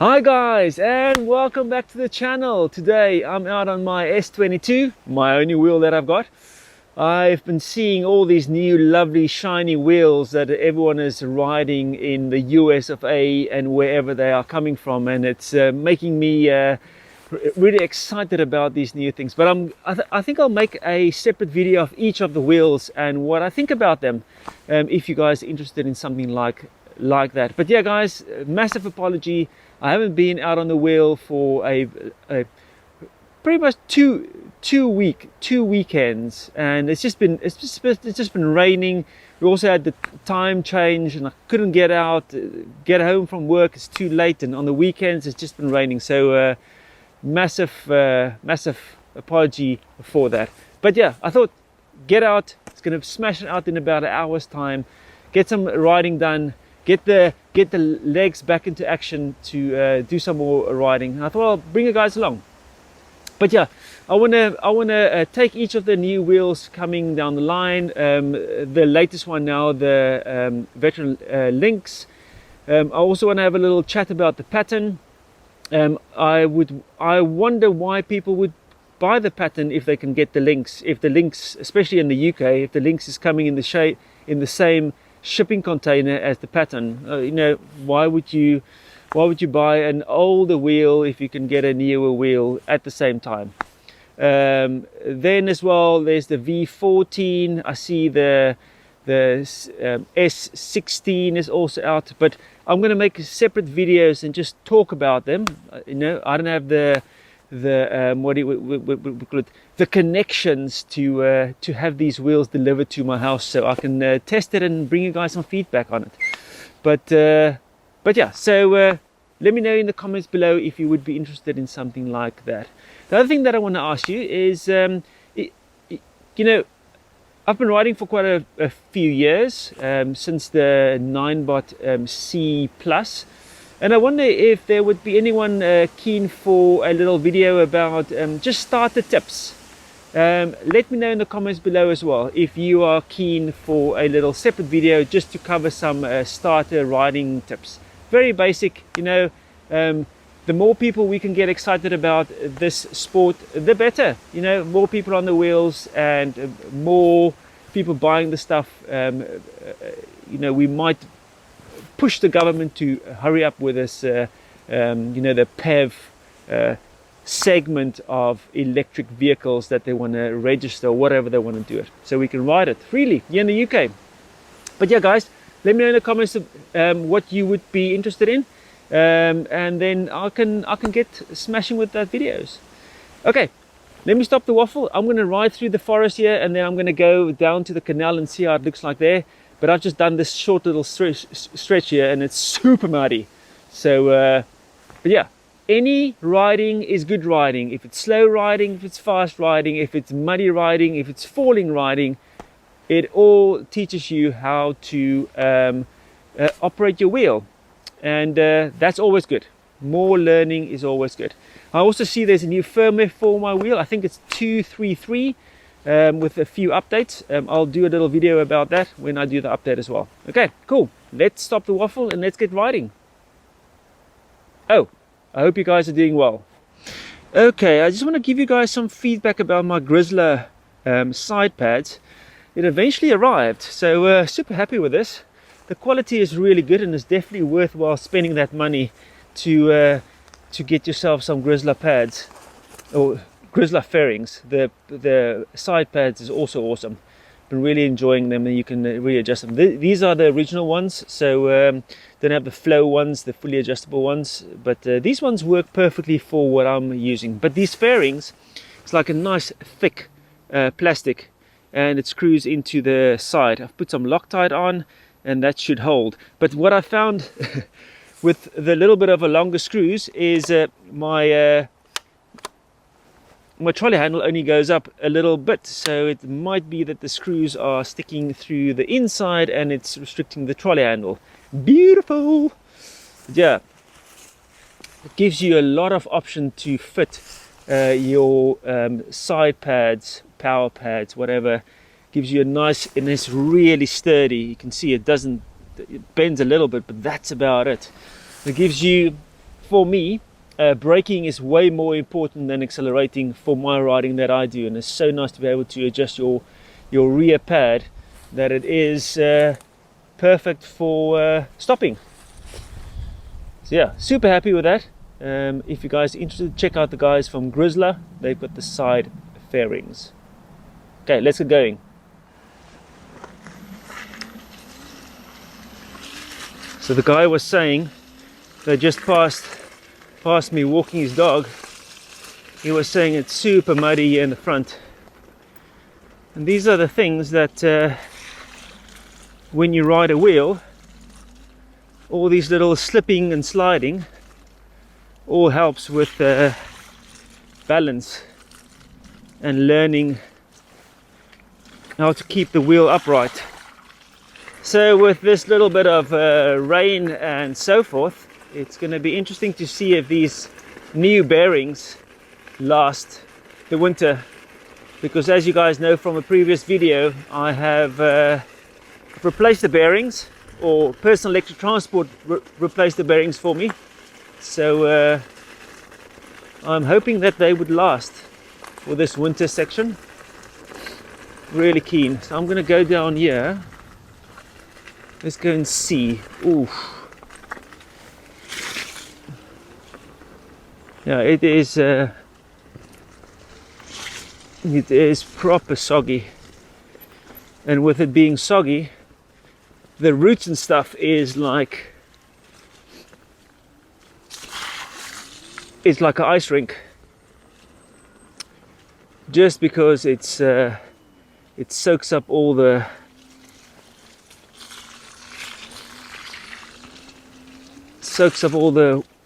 Hi guys, and welcome back to the channel. Today I'm out on my S22, my only wheel that I've got. I've been seeing all these new lovely shiny wheels that everyone is riding in the US of A and wherever they are coming from, and it's making me really excited about these new things. But I think I'll make a separate video of each of the wheels and what I think about them, if you guys are interested in something like that. But yeah guys, massive apology. I haven't been out on the wheel for a pretty much two weekends, and it's just been raining. We also had the time change, and I couldn't get home from work. It's too late, and on the weekends it's just been raining. So massive apology for that. But yeah, I thought get out. It's gonna smash it out in about an hour's time. Get some riding done. Get the legs back into action to do some more riding. And I thought I'll bring you guys along. But yeah, I wanna take each of the new wheels coming down the line. The latest one now, the Veteran Lynx. I also want to have a little chat about the pattern. I wonder why people would buy the pattern if they can get the Lynx. If the Lynx, especially in the UK, if the Lynx is coming in the same shipping container as the pattern, you know, why would you buy an older wheel if you can get a newer wheel at the same time? Then as well, there's the V14. I see the S16 is also out, but I'm going to make separate videos and just talk about them. You know, I don't have the what do we call it, the connections to have these wheels delivered to my house, so I can test it and bring you guys some feedback on it. But yeah, so let me know in the comments below if you would be interested in something like that. The other thing that I want to ask you is, you know, I've been riding for quite a few years, since the 9bot C Plus. And I wonder if there would be anyone keen for a little video about just starter tips. Let me know in the comments below as well if you are keen for a little separate video just to cover some starter riding tips. Very basic, you know. The more people we can get excited about this sport, the better. You know, more people on the wheels and more people buying the stuff. You know, we might push the government to hurry up with this, you know, the PEV segment of electric vehicles that they want to register, or whatever they want to do it, so we can ride it freely here in the UK. But yeah guys, let me know in the comments what you would be interested in, and then I can get smashing with that videos. Okay, let me stop the waffle. I'm going to ride through the forest here, and then I'm going to go down to the canal and see how it looks like there. But I've just done this short little stretch here, and it's super muddy. So, but yeah, any riding is good riding. If it's slow riding, if it's fast riding, if it's muddy riding, if it's falling riding, it all teaches you how to operate your wheel. And that's always good. More learning is always good. I also see there's a new firmware for my wheel. I think it's 233. With a few updates. I'll do a little video about that when I do the update as well. Okay, cool. Let's stop the waffle and let's get riding. Oh, I hope you guys are doing well. Okay, I just want to give you guys some feedback about my Grizzla side pads. It eventually arrived, so super happy with this. The quality is really good, and it's definitely worthwhile spending that money to get yourself some Grizzla pads, or Grizzla fairings. The side pads is also awesome. Been really enjoying them, and you can readjust them. These are the original ones, so don't have the flow ones, the fully adjustable ones, but these ones work perfectly for what I'm using. But these fairings, it's like a nice thick plastic, and it screws into the side. I've put some Loctite on, and that should hold. But what I found with the little bit of a longer screws is my trolley handle only goes up a little bit, so it might be that the screws are sticking through the inside and it's restricting the trolley handle. Beautiful! Yeah, it gives you a lot of option to fit your side pads, power pads, whatever. Gives you a nice, and it's really sturdy. You can see it bends a little bit, but that's about it. It gives you for me, braking is way more important than accelerating for my riding that I do, and it's so nice to be able to adjust your rear pad that it is perfect for stopping. So yeah, super happy with that. If you guys are interested, check out the guys from Grizzla. They've got the side fairings. Okay, let's get going. So the guy was saying, they just passed me walking his dog. He was saying it's super muddy here in the front. And these are the things that when you ride a wheel, all these little slipping and sliding all helps with balance and learning how to keep the wheel upright. So with this little bit of rain and so forth, it's going to be interesting to see if these new bearings last the winter, because as you guys know from a previous video, I have replaced the bearings, or Personal Electric Transport replaced the bearings for me. So I'm hoping that they would last for this winter section. Really keen. So I'm going to go down here. Let's go and see. Ooh. Yeah, it is proper soggy, and with it being soggy, the roots and stuff is like, it's like an ice rink, just because it soaks up all the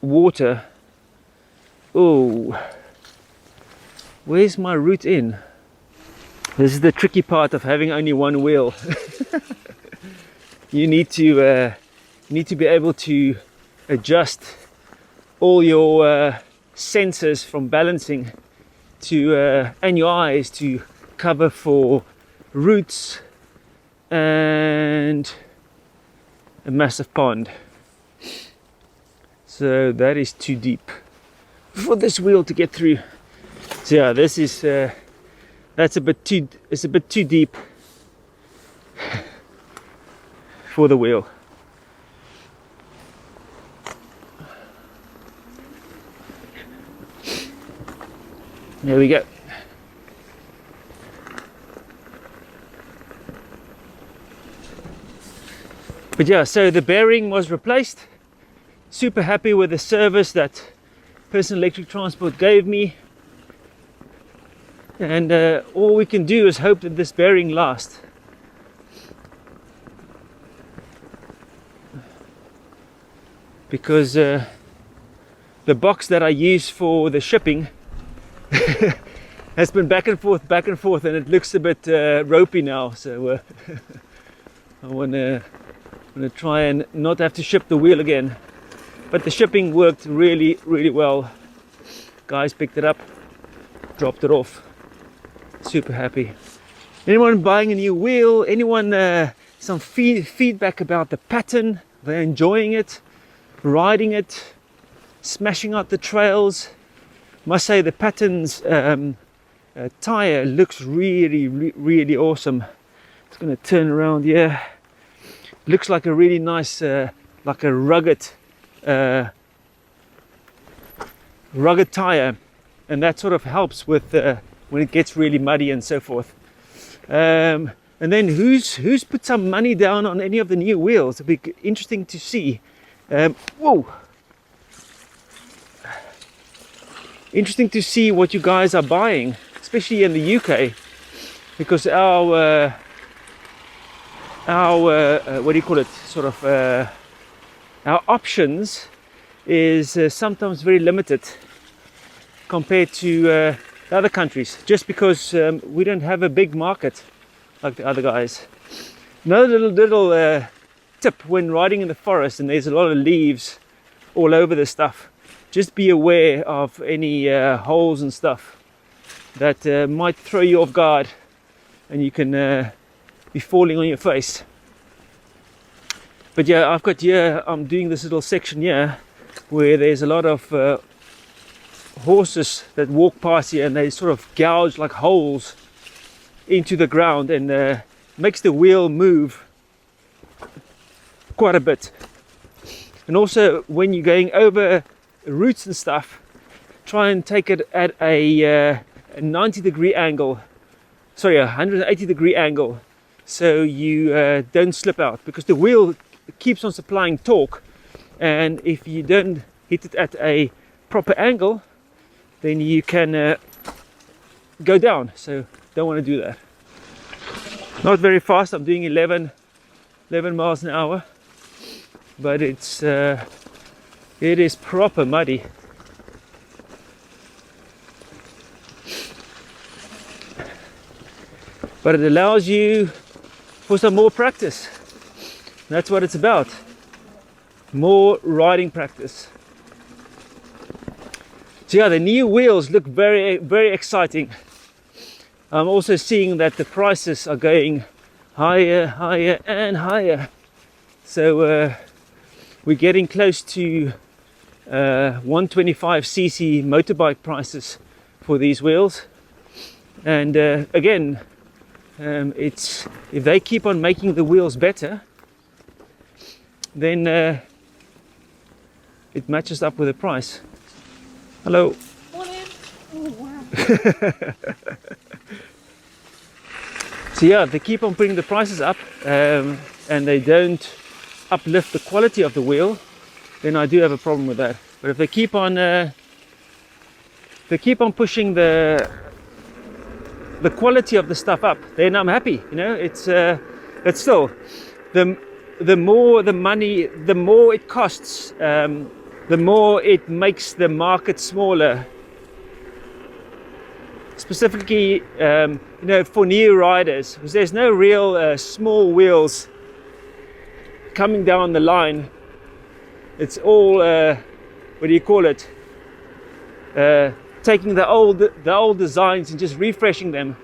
water. Oh, where's my root in? This is the tricky part of having only one wheel. You need to be able to adjust all your sensors from balancing to and your eyes to cover for roots and a massive pond. So that is too deep for this wheel to get through. So yeah, this is it's a bit too deep for the wheel. There we go. But yeah, so the bearing was replaced. Super happy with the service that Personal Electric Transport gave me, and all we can do is hope that this bearing lasts. Because the box that I use for the shipping has been back and forth, and it looks a bit ropey now. So I want to try and not have to ship the wheel again. But the shipping worked really, really well. Guys picked it up, dropped it off. Super happy. Anyone buying a new wheel? Anyone some feedback about the pattern? They're enjoying it, riding it, smashing out the trails. Must say the pattern's tire looks really, really awesome. It's going to turn around here. Looks like a really nice, like a rugged tire, and that sort of helps with when it gets really muddy and so forth. And then who's put some money down on any of the new wheels? It'll be interesting to see. Whoa! Interesting to see what you guys are buying, especially in the UK, because our what do you call it? Sort of our options is sometimes very limited compared to other countries, just because we don't have a big market like the other guys. Another little tip when riding in the forest and there's a lot of leaves all over the stuff, just be aware of any holes and stuff that might throw you off guard, and you can be falling on your face. But yeah, I've got here, I'm doing this little section here where there's a lot of horses that walk past here, and they sort of gouge like holes into the ground, and makes the wheel move quite a bit. And also when you're going over roots and stuff, try and take it at a 90-degree angle, sorry, a 180-degree angle, so you don't slip out, because the wheel keeps on supplying torque, and if you don't hit it at a proper angle, then you can go down. So don't want to do that. Not very fast. I'm doing 11 miles an hour, but it is proper muddy. But it allows you for some more practice. That's what it's about. More riding practice. So yeah, the new wheels look very, very exciting. I'm also seeing that the prices are going higher, higher and higher. So we're getting close to 125cc motorbike prices for these wheels. And again, it's, if they keep on making the wheels better, then it matches up with the price. Hello. Morning. Oh, wow. So yeah, if they keep on putting the prices up and they don't uplift the quality of the wheel, then I do have a problem with that. But if they keep on pushing the quality of the stuff up, then I'm happy. You know, it's still the more the money, the more it costs, the more it makes the market smaller. Specifically, you know, for new riders, because there's no real small wheels coming down the line. It's all what do you call it? Taking the old designs and just refreshing them,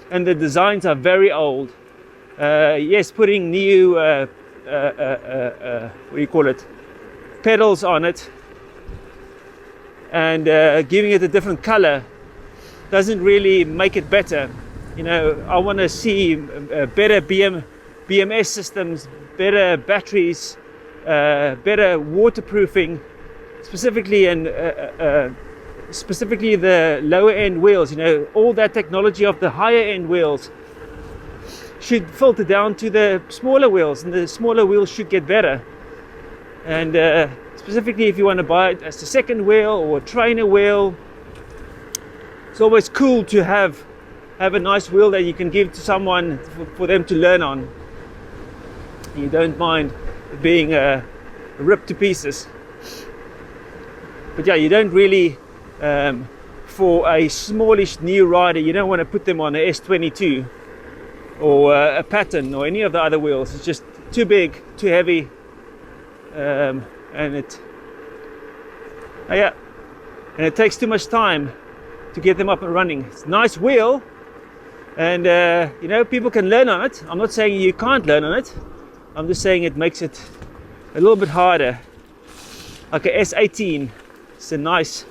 and the designs are very old. Yes, putting new what do you call it? Pedals on it, and giving it a different color doesn't really make it better. You know, I want to see better BMS systems, better batteries, better waterproofing, specifically, and specifically the lower end wheels. You know, all that technology of the higher end wheels should filter down to the smaller wheels, and the smaller wheels should get better. And specifically if you want to buy it as a second wheel or a trainer wheel, it's always cool to have a nice wheel that you can give to someone for them to learn on. You don't mind being ripped to pieces. But yeah, you don't really, for a smallish new rider, you don't want to put them on an S22 or a Pattern or any of the other wheels. It's just too big, too heavy, and it takes too much time to get them up and running. It's a nice wheel, and you know, people can learn on it. I'm not saying you can't learn on it. I'm just saying it makes it a little bit harder. Like a S18, it's a nice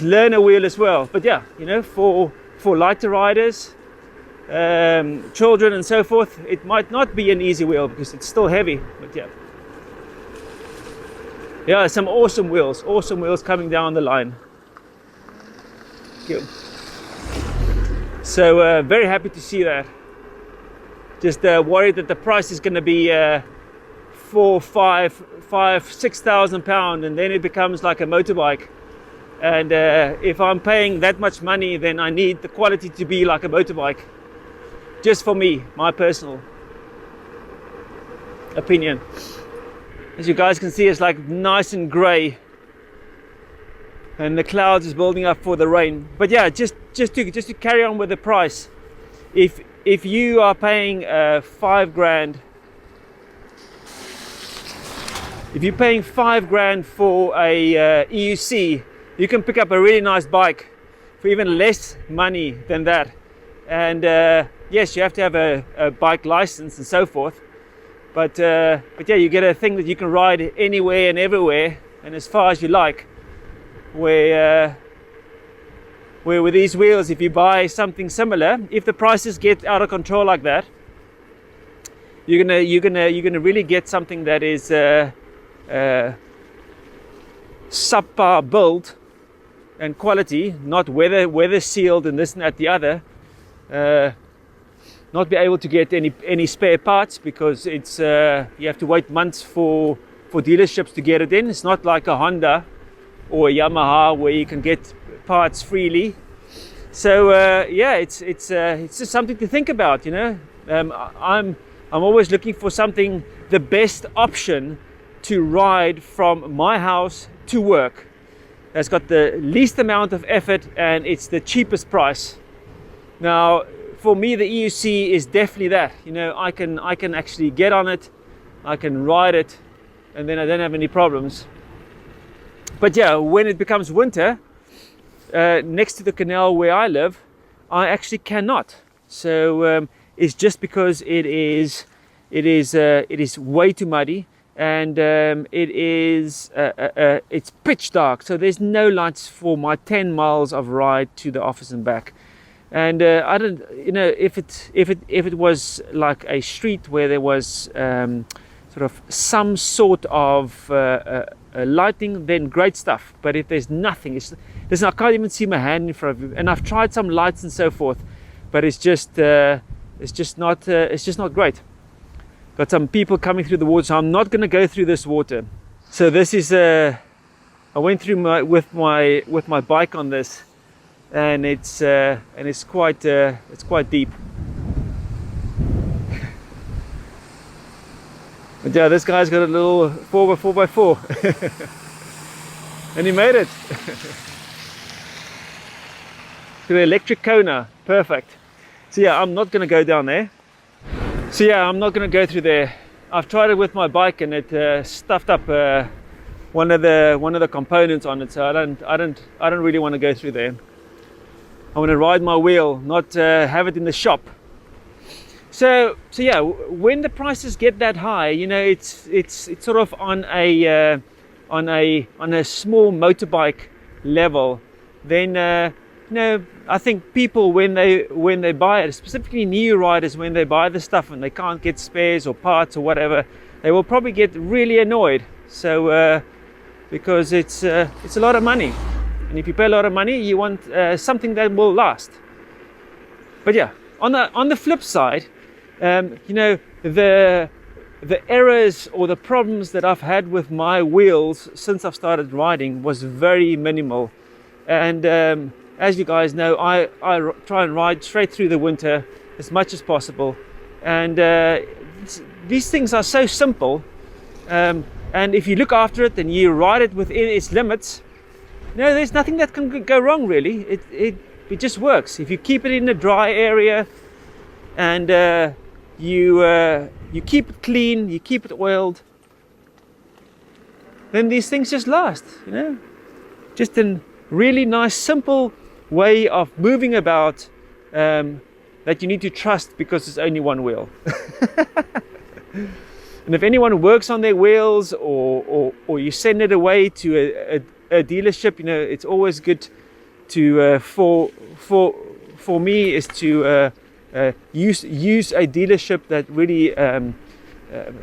learner wheel as well. But yeah, you know, for lighter riders, children and so forth, it might not be an easy wheel because it's still heavy. But yeah, some awesome wheels coming down the line. So very happy to see that. Just worried that the price is going to be £6,000, and then it becomes like a motorbike. And if I'm paying that much money, then I need the quality to be like a motorbike. Just for me, my personal opinion. As you guys can see, it's like nice and grey, and the clouds is building up for the rain. But yeah, just to carry on with the price, if you are paying $5,000, if you're paying $5,000 for a EUC, you can pick up a really nice bike for even less money than that. And yes, you have to have a bike license and so forth, but yeah, you get a thing that you can ride anywhere and everywhere and as far as you like, where with these wheels, if you buy something similar, if the prices get out of control like that, you're gonna really get something that is subpar build and quality, not weather sealed and this and that the other, not be able to get any spare parts because it's you have to wait months for dealerships to get it in. It's not like a Honda or a Yamaha where you can get parts freely. So yeah, it's just something to think about, you know. I'm always looking for something, the best option to ride from my house to work. That's got the least amount of effort and it's the cheapest price. Now, for me, the EUC is definitely that. You know, I can actually get on it, I can ride it, and then I don't have any problems. But yeah, when it becomes winter, next to the canal where I live, I actually cannot. So it's just because it is way too muddy. And it's pitch dark, so there's no lights for my 10 miles of ride to the office and back. And I don't, you know, if it was like a street where there was sort of some sort of lighting, then great stuff. But if there's nothing, listen, I can't even see my hand in front of you. And I've tried some lights and so forth, but it's just not great. Got some people coming through the water, so I'm not going to go through this water. So this is I went through with my bike on this, and it's quite deep. But yeah, this guy's got a little 4x4, and he made it. To the electric Kona, perfect. So yeah, I'm not going to go down there. So yeah, I'm not going to go through there. I've tried it with my bike and it stuffed up one of the components on it. So I don't really want to go through there. I want to ride my wheel, not have it in the shop. So yeah, when the prices get that high, you know, it's sort of on a small motorbike level. Then you know, I think people when they buy it, specifically new riders, when they buy the stuff and they can't get spares or parts or whatever, they will probably get really annoyed. So because it's a lot of money, and if you pay a lot of money, you want something that will last. But yeah, on the flip side, you know, the errors or the problems that I've had with my wheels since I've started riding was very minimal. And as you guys know, I try and ride straight through the winter as much as possible. And these things are so simple. And if you look after it and you ride it within its limits, no, there's nothing that can go wrong really. It just works. If you keep it in a dry area and you keep it clean, you keep it oiled, then these things just last, you know. Just a really nice, simple way of moving about that you need to trust because it's only one wheel. And if anyone works on their wheels or you send it away to a dealership, you know, it's always good to for me is to use a dealership that really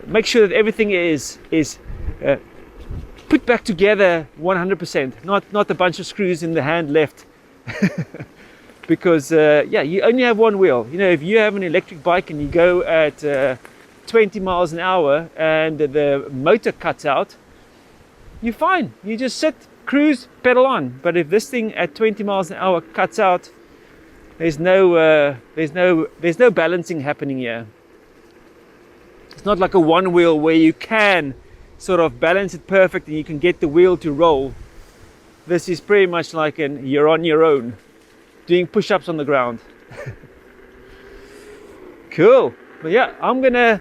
make sure that everything is put back together 100%, not a bunch of screws in the hand left. Because yeah, you only have one wheel. You know, if you have an electric bike and you go at 20 miles an hour and the motor cuts out, you're fine. You just sit, cruise, pedal on. But if this thing at 20 miles an hour cuts out, there's no balancing happening here. It's not like a one wheel where you can sort of balance it perfect and you can get the wheel to roll. This is pretty much like you're on your own, doing push-ups on the ground. Cool. But yeah, I'm gonna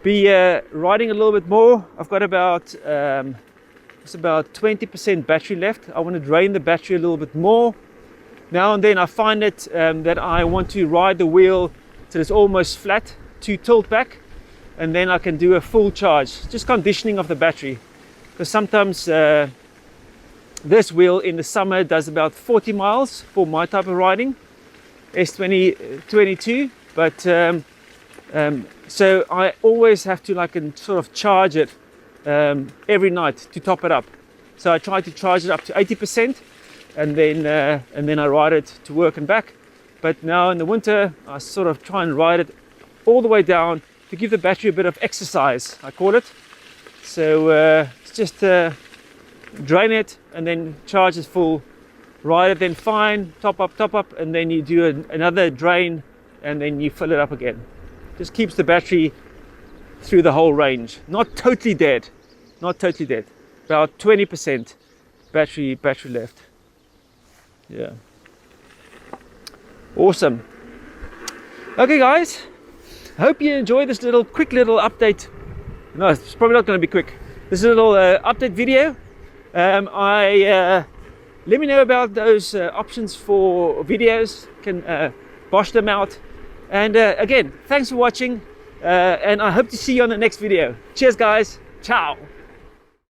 be riding a little bit more. I've got about it's about 20% battery left. I want to drain the battery a little bit more. Now and then I find it that I want to ride the wheel till it's almost flat to tilt back, and then I can do a full charge, just conditioning of the battery. because sometimes this wheel in the summer does about 40 miles for my type of riding, S22, but so I always have to like sort of charge it every night to top it up. So I try to charge it up to 80%, and then I ride it to work and back. But now in the winter, I sort of try and ride it all the way down to give the battery a bit of exercise, I call it. So it's just drain it and then charge it full, ride it then fine, top up, and then you do another drain and then you fill it up again. Just keeps the battery through the whole range. Not totally dead, not totally dead. About 20% battery left. Yeah. Awesome. Okay guys, I hope you enjoyed this quick little update. No, it's probably not going to be quick. This little update video. Let me know about those options for videos. Can bosh them out. And again, thanks for watching. And I hope to see you on the next video. Cheers guys. Ciao.